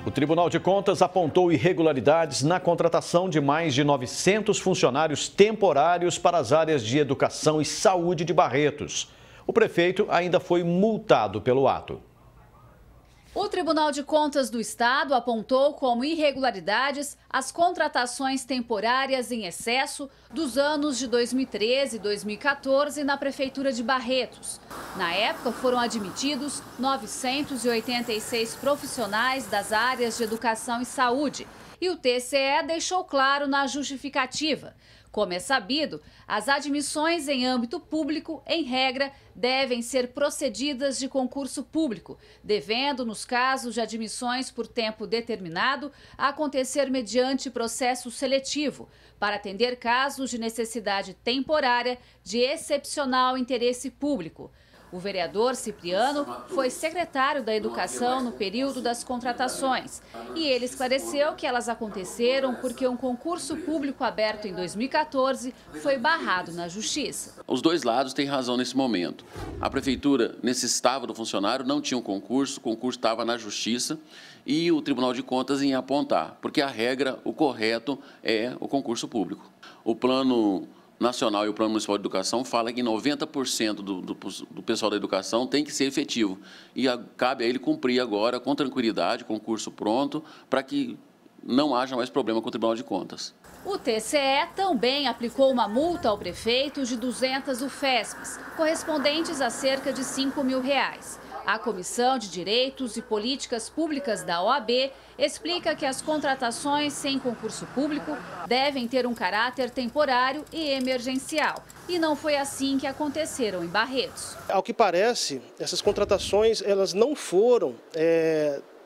O Tribunal de Contas apontou irregularidades na contratação de mais de 900 funcionários temporários para as áreas de educação e saúde de Barretos. O prefeito ainda foi multado pelo ato. O Tribunal de Contas do Estado apontou como irregularidades as contratações temporárias em excesso dos anos de 2013 e 2014 na Prefeitura de Barretos. Na época, foram admitidos 986 profissionais das áreas de educação e saúde. E o TCE deixou claro na justificativa. Como é sabido, as admissões em âmbito público, em regra, devem ser procedidas de concurso público, devendo, nos casos de admissões por tempo determinado, acontecer mediante processo seletivo, para atender casos de necessidade temporária de excepcional interesse público. O vereador Cipriano foi secretário da Educação no período das contratações e ele esclareceu que elas aconteceram porque um concurso público aberto em 2014 foi barrado na Justiça. Os dois lados têm razão nesse momento. A Prefeitura necessitava do funcionário, não tinha um concurso, o concurso estava na Justiça e o Tribunal de Contas em apontar, porque a regra, o correto é o concurso público. O Plano Nacional e o Plano Municipal de Educação fala que 90% do pessoal da educação tem que ser efetivo. E cabe a ele cumprir agora com tranquilidade, concurso pronto, para que não haja mais problema com o Tribunal de Contas. O TCE também aplicou uma multa ao prefeito de 200 UFESPs, correspondentes a cerca de R$5 mil. A Comissão de Direitos e Políticas Públicas da OAB explica que as contratações sem concurso público devem ter um caráter temporário e emergencial. E não foi assim que aconteceram em Barretos. Ao que parece, essas contratações elas não foram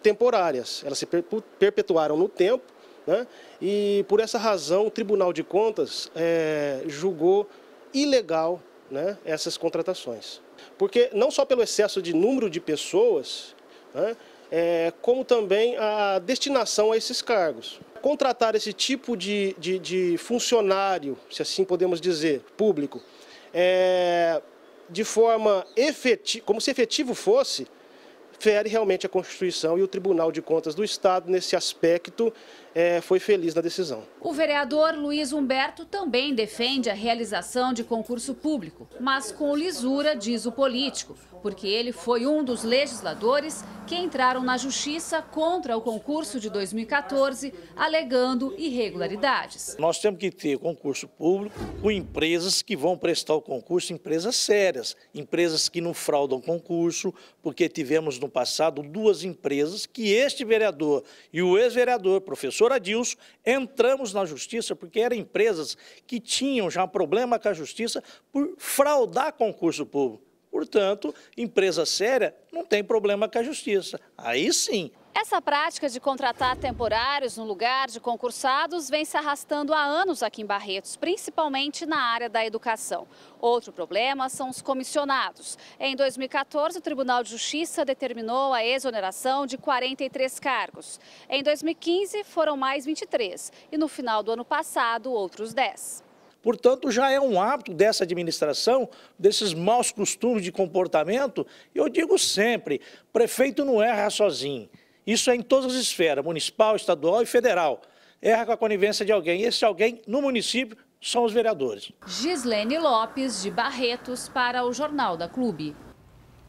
temporárias, elas se perpetuaram no tempo, né? E por essa razão o Tribunal de Contas julgou ilegal, né, essas contratações. Porque não só pelo excesso de número de pessoas, né, como também a destinação a esses cargos. Contratar esse tipo de funcionário, se assim podemos dizer, público, de forma efetiva, como se efetivo fosse, fere realmente a Constituição e o Tribunal de Contas do Estado, nesse aspecto, foi feliz na decisão. O vereador Luiz Humberto também defende a realização de concurso público, mas com lisura, diz o político, porque ele foi um dos legisladores que entraram na Justiça contra o concurso de 2014, alegando irregularidades. Nós temos que ter concurso público com empresas que vão prestar o concurso, empresas sérias, empresas que não fraudam concurso, porque tivemos no passado duas empresas que este vereador e o ex-vereador, professor Adilson, entramos na Justiça porque eram empresas que tinham já problema com a Justiça por fraudar concurso público. Portanto, empresa séria não tem problema com a Justiça. Aí sim. Essa prática de contratar temporários no lugar de concursados vem se arrastando há anos aqui em Barretos, principalmente na área da educação. Outro problema são os comissionados. Em 2014, o Tribunal de Justiça determinou a exoneração de 43 cargos. Em 2015, foram mais 23 e no final do ano passado, outros 10. Portanto, já é um hábito dessa administração, desses maus costumes de comportamento. Eu digo sempre, prefeito não erra sozinho. Isso é em todas as esferas, municipal, estadual e federal. Erra com a conivência de alguém. E esse alguém, no município, são os vereadores. Gislene Lopes, de Barretos, para o Jornal da Clube.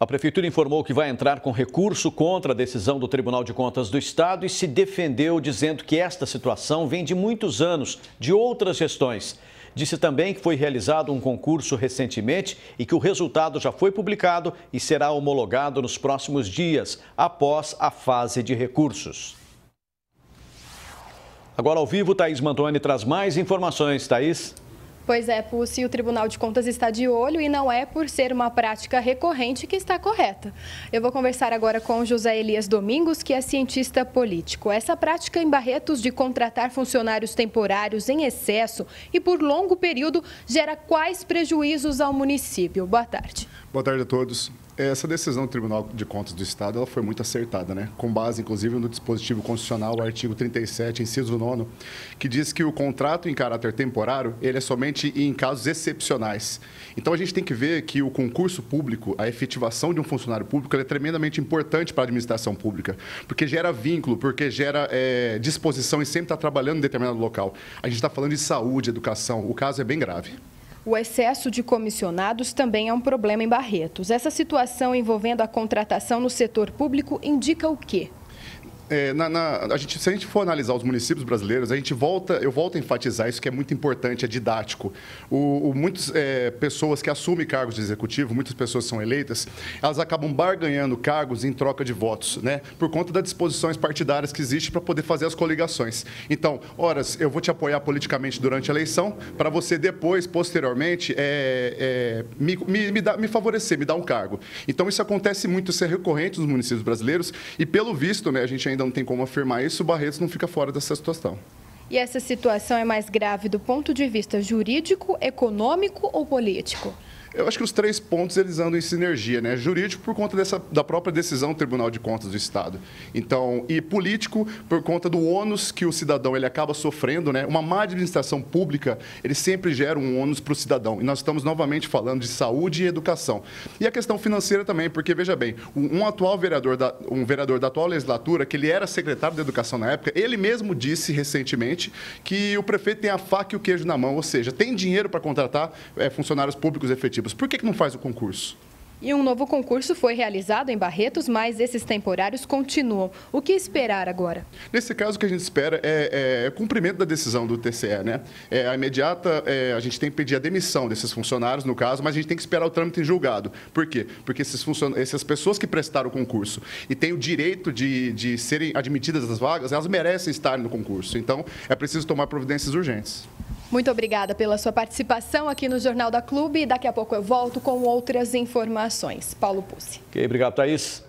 A Prefeitura informou que vai entrar com recurso contra a decisão do Tribunal de Contas do Estado e se defendeu dizendo que esta situação vem de muitos anos, de outras gestões. Disse também que foi realizado um concurso recentemente e que o resultado já foi publicado e será homologado nos próximos dias, após a fase de recursos. Agora ao vivo, Thaís Mantoni traz mais informações. Thaís? Pois é, Pussi, o Tribunal de Contas está de olho e não é por ser uma prática recorrente que está correta. Eu vou conversar agora com José Elias Domingos, que é cientista político. Essa prática em Barretos de contratar funcionários temporários em excesso e por longo período gera quais prejuízos ao município? Boa tarde. Boa tarde a todos. Essa decisão do Tribunal de Contas do Estado ela foi muito acertada, né? Com base, inclusive, no dispositivo constitucional, o artigo 37, inciso 9º, que diz que o contrato em caráter temporário ele é somente em casos excepcionais. Então, a gente tem que ver que o concurso público, a efetivação de um funcionário público, é tremendamente importante para a administração pública, porque gera vínculo, porque gera disposição e sempre está trabalhando em determinado local. A gente está falando de saúde, educação, o caso é bem grave. O excesso de comissionados também é um problema em Barretos. Essa situação envolvendo a contratação no setor público indica o quê? Se a gente for analisar os municípios brasileiros, eu volto a enfatizar isso que é muito importante, é didático. Muitas pessoas que assumem cargos de executivo, muitas pessoas são eleitas, elas acabam barganhando cargos em troca de votos, né? Por conta das disposições partidárias que existem para poder fazer as coligações. Então, horas, eu vou te apoiar politicamente durante a eleição, para você depois, posteriormente, me favorecer, me dar um cargo. Então, isso acontece muito, isso é recorrente nos municípios brasileiros e, pelo visto, né, a gente ainda não tem como afirmar isso, o Barretos não fica fora dessa situação. E essa situação é mais grave do ponto de vista jurídico, econômico ou político? Eu acho que os 3 pontos eles andam em sinergia, né? Jurídico por conta da própria decisão do Tribunal de Contas do Estado. Então, e político por conta do ônus que o cidadão ele acaba sofrendo, né? Uma má administração pública, ele sempre gera um ônus para o cidadão. E nós estamos novamente falando de saúde e educação. E a questão financeira também, porque veja bem, um vereador da atual legislatura, que ele era secretário de Educação na época, ele mesmo disse recentemente que o prefeito tem a faca e o queijo na mão, ou seja, tem dinheiro para contratar funcionários públicos efetivos. Por que não faz o concurso? E um novo concurso foi realizado em Barretos, mas esses temporários continuam. O que esperar agora? Nesse caso, o que a gente espera é o cumprimento da decisão do TCE, né? A imediata, a gente tem que pedir a demissão desses funcionários, no caso, mas a gente tem que esperar o trâmite em julgado. Por quê? Porque essas pessoas que prestaram o concurso e têm o direito de serem admitidas às vagas, elas merecem estar no concurso. Então, é preciso tomar providências urgentes. Muito obrigada pela sua participação aqui no Jornal da Clube. Daqui a pouco eu volto com outras informações. Paulo Pucci. Ok, obrigado, Thaís.